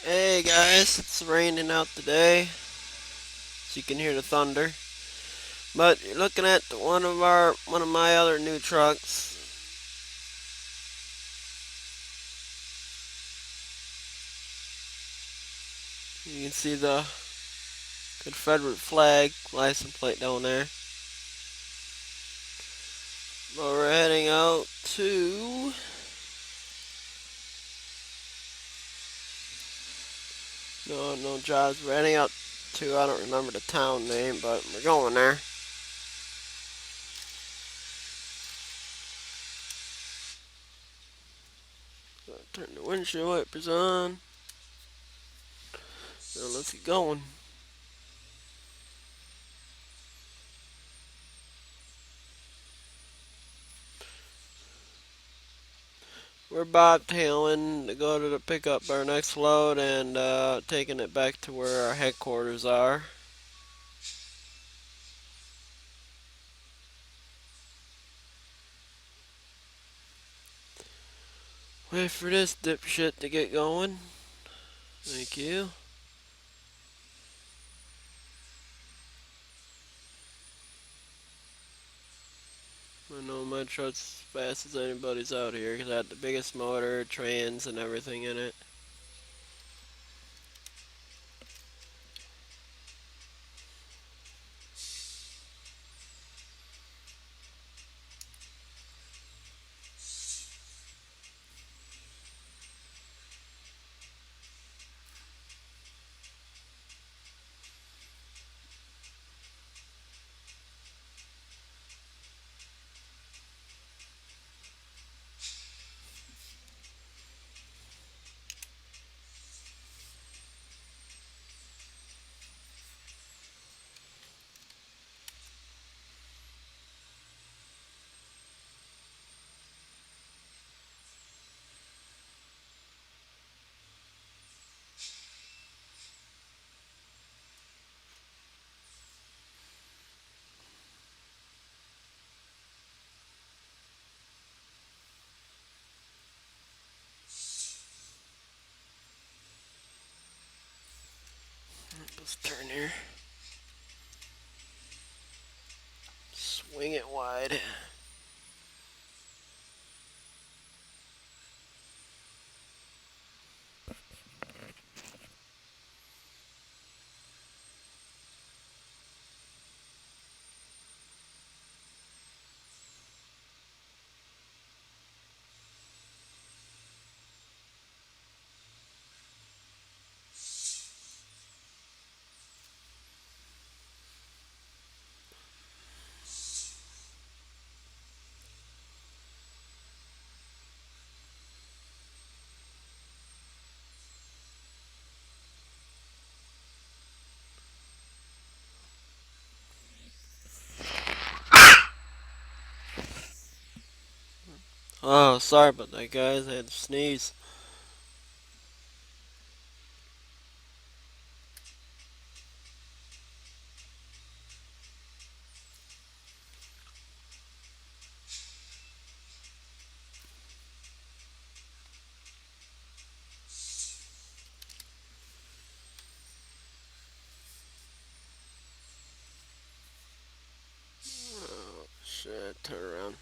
Hey guys, it's raining out today, so you can hear the thunder. But you're looking at one of my other new trucks. You can see the Confederate flag license plate down there. But we're heading out to no jobs. We're heading out to I don't remember the town name, but we're going there. Turn the windshield wipers on. Now let's get going. We're bobtailing to go to pick up our next load and taking it back to where our headquarters are. Wait for this dipshit to get going. Thank you. I know my truck's as fast as anybody's out here because I had the biggest motor, trans, and everything in it. Let's turn here. Swing it wide. Oh, sorry about that, guys. I had to sneeze. Oh, shit. Turn around.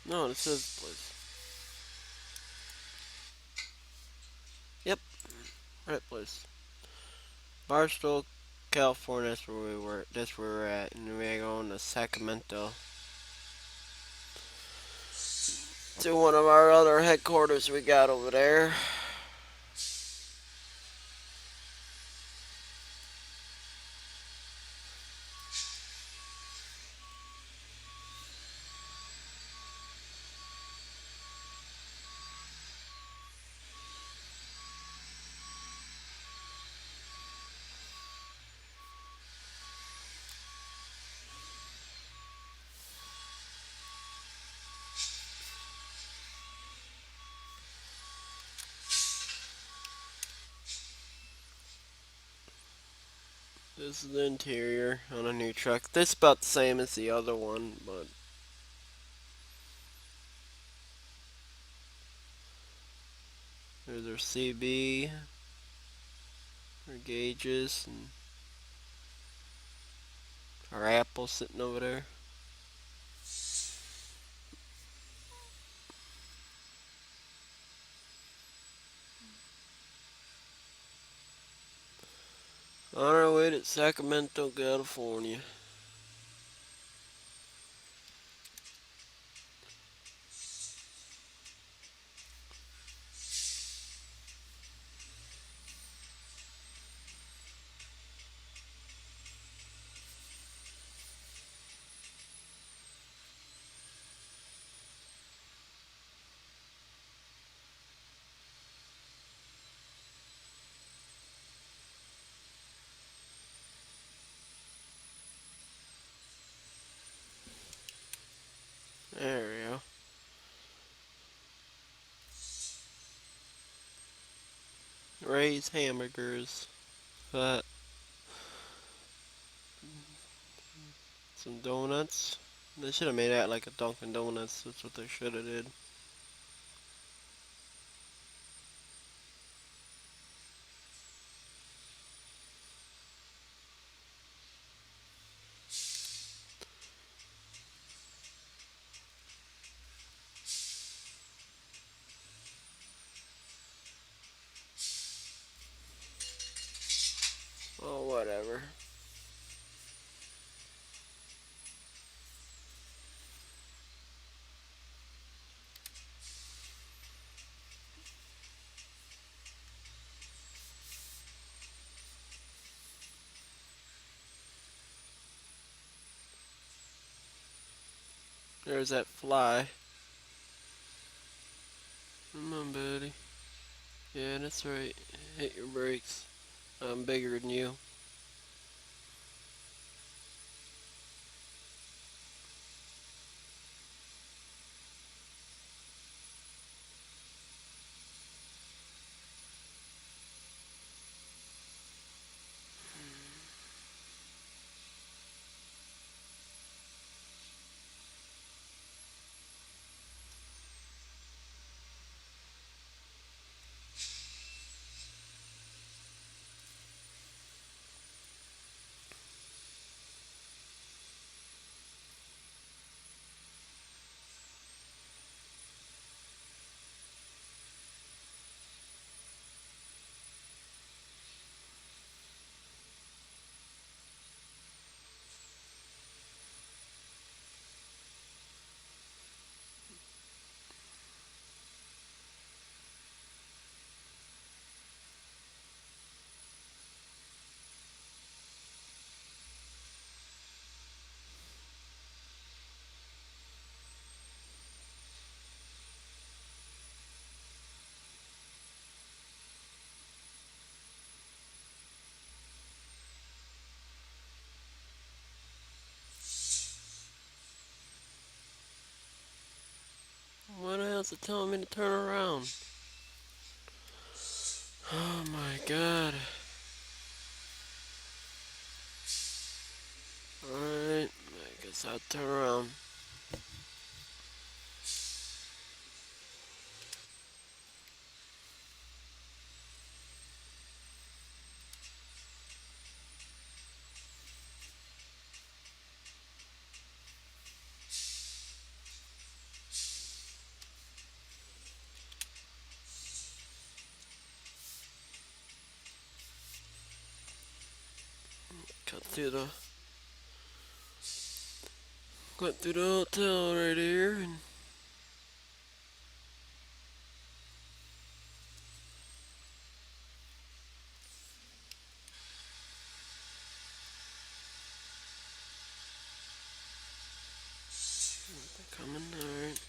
No, this is the place. Yep, right place. Barstow, California. That's where we were. That's where we're at, and we're going to Sacramento to one of our other headquarters we got over there. This is the interior on a new truck. This is about the same as the other one, but There's our CB, our gauges, and our apple sitting over there. On our way to Sacramento, California. There we go. Ray's Hamburgers. Got some donuts. They should have made that like a Dunkin' Donuts. That's what they should have did. Oh, whatever. There's that fly. Come on, buddy. Yeah, that's right. Hit your brakes. I'm bigger than you. What else is telling me to turn around? Oh my god. Alright, I guess I'll turn around. Cut through the Cut through the hotel right here and coming, alright.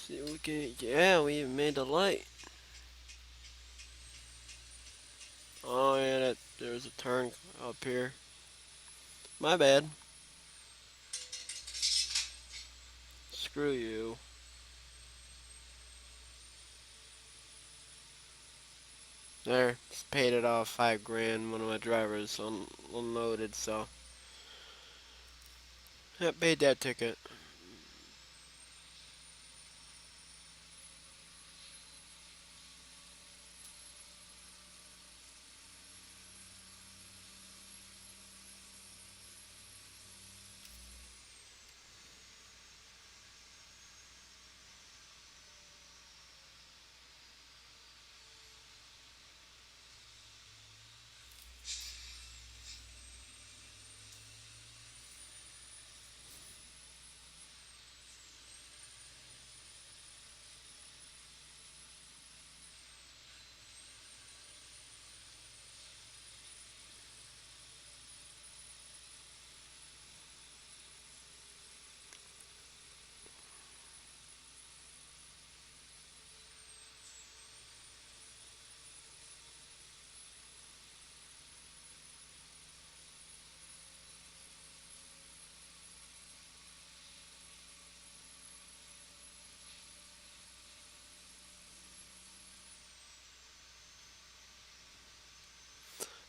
See we can, yeah, we even made the light. Oh yeah, there's a turn up here. My bad. Screw you. There, just paid it off 5 grand. One of my drivers unloaded, so I paid that ticket.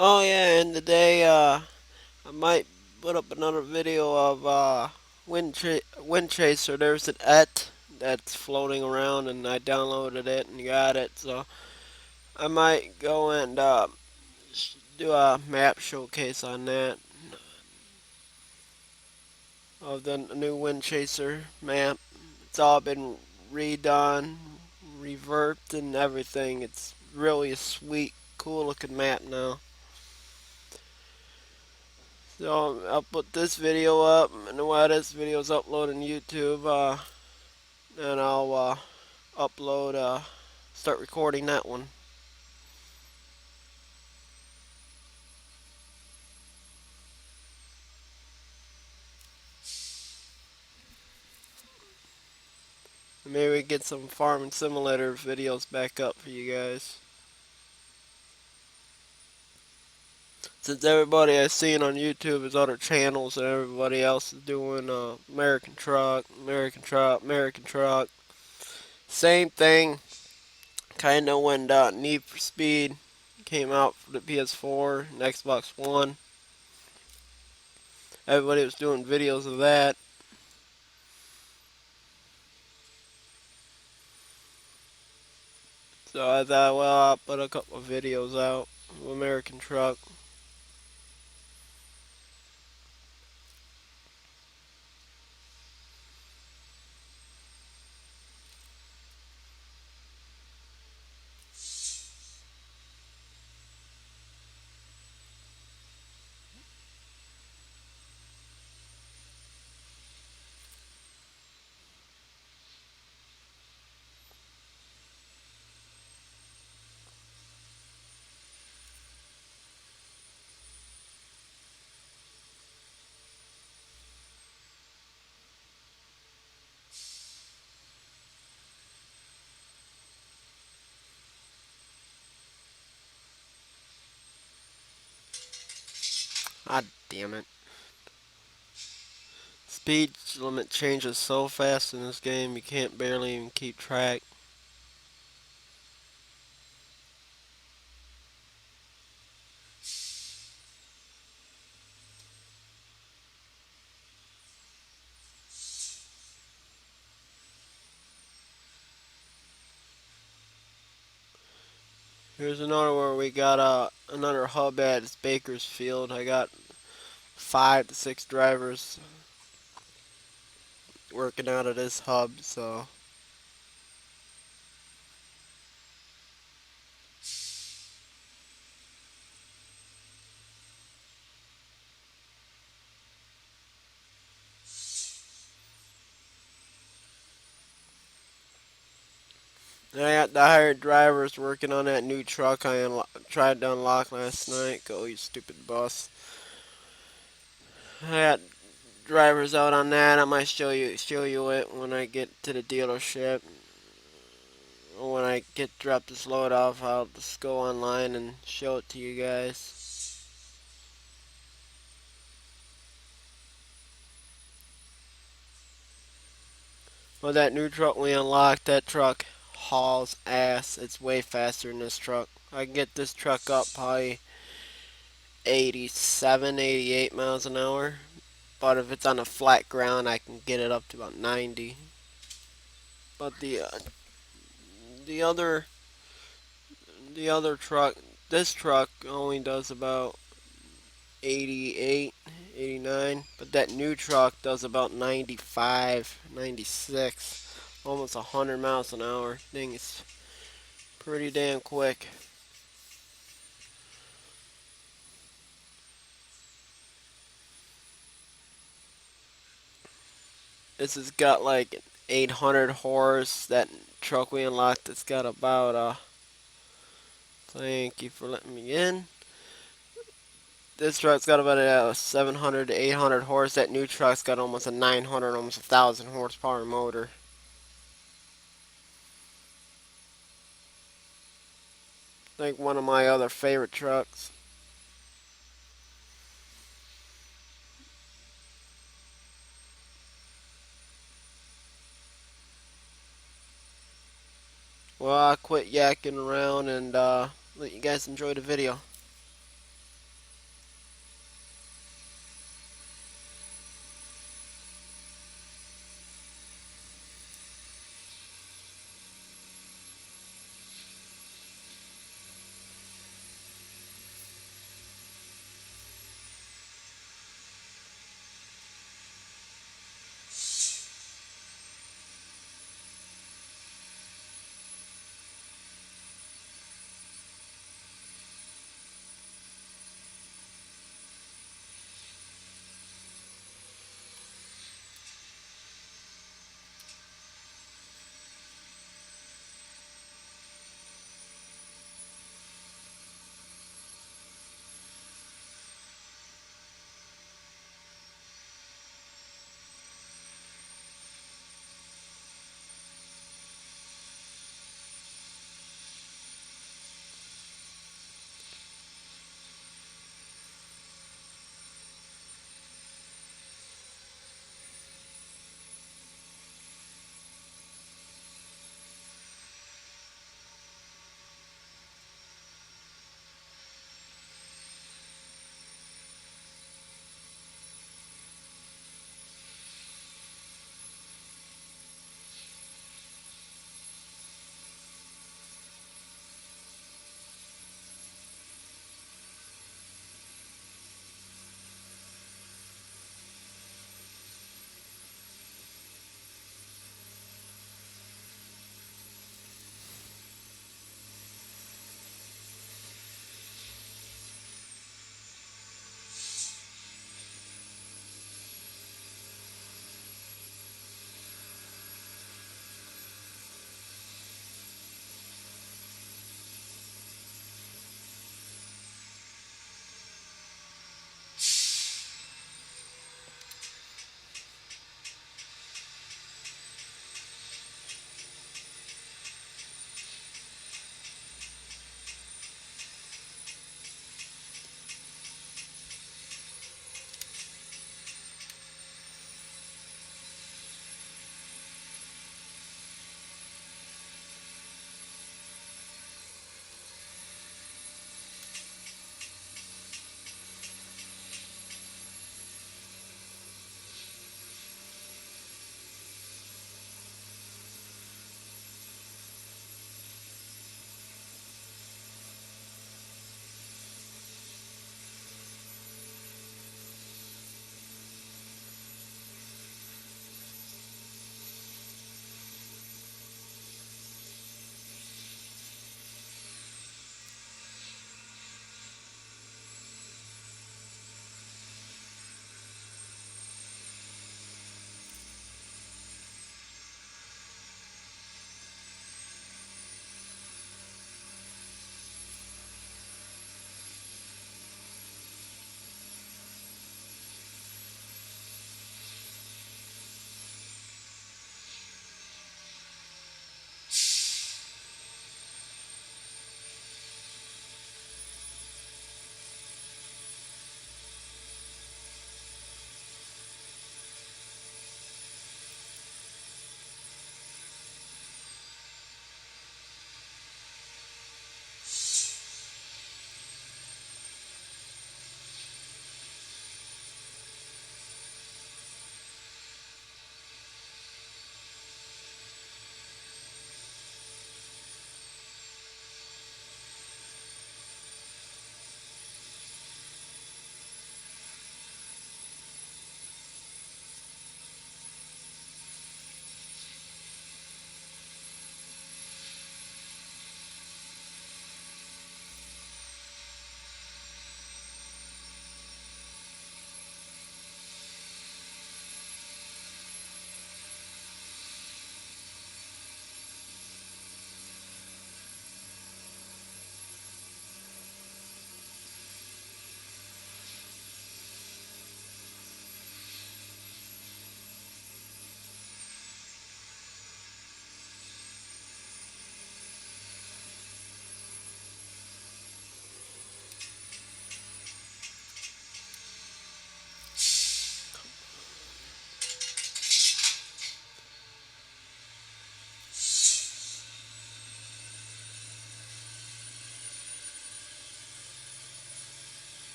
Oh yeah, and today I might put up another video of Wind Chaser. There's an ET that's floating around, and I downloaded it and got it. So I might go and do a map showcase on that of the new Wind Chaser map. It's all been redone, reverbed, and everything. It's really a sweet, cool looking map now. So I'll put this video up, and while this video is uploaded on YouTube, and I'll upload, start recording that one. Maybe we get some Farming Simulator videos back up for you guys. Since everybody I've seen on YouTube is other channels, and everybody else is doing American Truck, American Truck, American Truck. Same thing. Kind of when Need for Speed came out for the PS4 and Xbox One. Everybody was doing videos of that. So I thought, well, I'll put a couple of videos out of American Truck. Ah, damn it. Speed limit changes so fast in this game, you can't barely even keep track. Here's another where we got another hub at. It's Bakersfield. I got 5 to 6 drivers working out of this hub, so and I got the hired drivers working on that new truck I tried to unlock last night. Go, you stupid bus. I got drivers out on that. I might show you it when I get to the dealership. Or when I get drop this load off, I'll just go online and show it to you guys. Well, that new truck we unlocked, that truck hauls ass. It's way faster than this truck. I can get this truck up probably 87, 88 miles an hour. But if it's on a flat ground, I can get it up to about 90. But the other the other truck, this truck only does about 88, 89. But that new truck does about 95, 96, almost 100 miles an hour. Thing is pretty damn quick. This has got like 800 horse. That truck we unlocked, it's got about thank you for letting me in. This truck's got about a 700 to 800 horse. That new truck's got almost a 900, almost 1,000 horsepower motor. Like one of my other favorite trucks. Well, I quit yakking around and let you guys enjoy the video.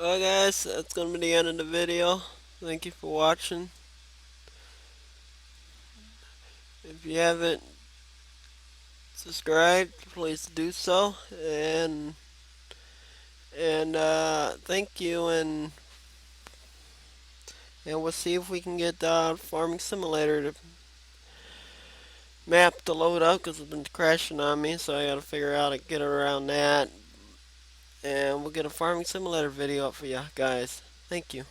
Well, guys, that's gonna be the end of the video. Thank you for watching. If you haven't subscribed, please do so. And thank you, and we'll see if we can get Farming Simulator to map to load up because it's been crashing on me, so I gotta figure out how to get around that. And we'll get a Farming Simulator video up for you guys. Thank you.